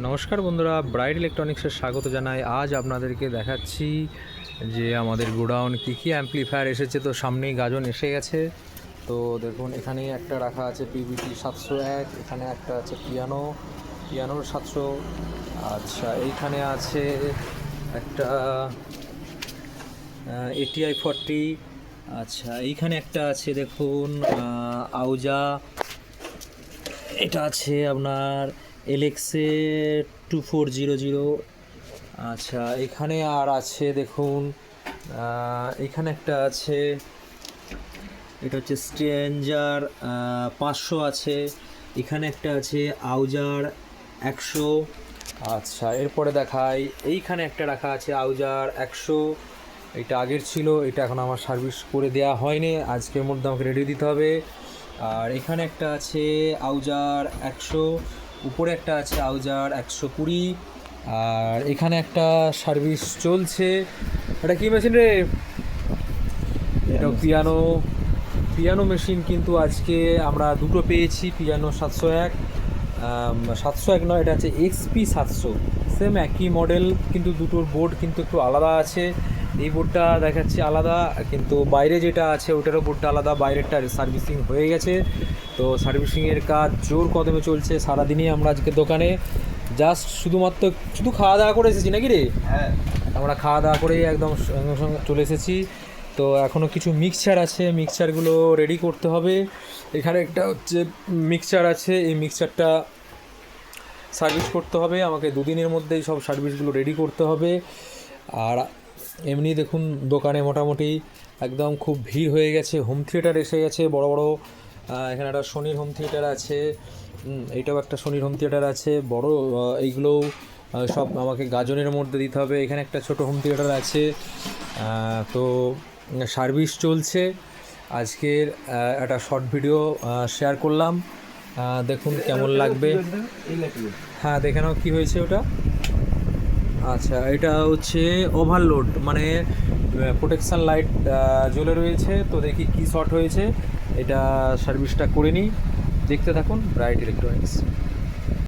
নমস্কার বন্ধুরা, ব্রাইট ইলেকট্রনিক্সের স্বাগত জানাই। আজ আপনাদেরকে দেখাচ্ছি যে আমাদের গোডাউন কী কী অ্যাম্পলিফায়ার এসেছে। তো সামনেই গাজন এসে গেছে। তো দেখুন, এখানে একটা রাখা আছে পিভিটি 701, এখানে একটা আছে পিয়ানোর 700। আচ্ছা, এইখানে আছে একটা ATI 40। আচ্ছা, এইখানে একটা আছে দেখুন আউজা, এটা আছে আপনার এলেক্সে 2400। আচ্ছা, এখানে আর আছে দেখুন এখানে একটা আছে, এটা হচ্ছে স্ট্রেঞ্জার 500 আছে। এখানে একটা আছে আউজার 100। আচ্ছা, এরপরে দেখাই, এইখানে একটা রাখা আছে আউজার 100। এটা আগের ছিল, এটা এখন আমার সার্ভিস করে দেওয়া হয়নি, আজকের মধ্যে আমাকে রেডি দিতে হবে। আর এখানে একটা আছে আউজার 100, উপরে একটা আছে আউজার 120। আর এখানে একটা সার্ভিস চলছে। এটা কি মেশিন রে? এটা পিয়ানো মেশিন, কিন্তু আজকে আমরা দুটো পেয়েছি। পিয়ানো 701, 701 নয়, এটা আছে XP 700, সেম একই মডেল, কিন্তু দুটোর বোর্ড কিন্তু একটু আলাদা আছে। এই বোর্ডটা দেখাচ্ছে আলাদা, কিন্তু বাইরে যেটা আছে ওটারও বোর্ডটা আলাদা। বাইরেরটা সার্ভিসিং হয়ে গেছে, তো সার্ভিসিংয়ের কাজ জোর কদমে চলছে। সারাদিনই আমরা আজকে দোকানে শুধু খাওয়া দাওয়া করে এসেছি নাকি রে? হ্যাঁ, আমরা খাওয়া দাওয়া করেই একদম সঙ্গে সঙ্গে চলে এসেছি। তো এখনও কিছু মিক্সচার আছে, মিক্সচারগুলো রেডি করতে হবে। এখানে একটা হচ্ছে মিক্সচার আছে, এই মিক্সচারটা সার্ভিস করতে হবে আমাকে। দুদিনের মধ্যেই সব সার্ভিসগুলো রেডি করতে হবে। আর এমনি দেখুন, দোকানে মোটামুটি একদম খুব ভিড় হয়ে গেছে। হোম থিয়েটার এসে গেছে বড় বড়। এখানে একটা সোনির হোম থিয়েটার আছে, এইটাও একটা সোনির হোম থিয়েটার আছে বড়। এইগুলোও সব আমাকে গাজনের মধ্যে দিতে হবে। এখানে একটা ছোট হোম থিয়েটার আছে। তো সার্ভিস চলছে। আজকের একটা শর্ট ভিডিও শেয়ার করলাম, দেখুন কেমন লাগবে। হ্যাঁ, দেখে নাও কী হয়েছে ওটা। আচ্ছা, এটা হচ্ছে ওভারলোড, মানে প্রোটেকশান লাইট জ্বলে রয়েছে। তো দেখি কী শর্ট হয়েছে, এটা সার্ভিসটা করে নিই। দেখতে থাকুন ব্রাইট ইলেকট্রনিক্স।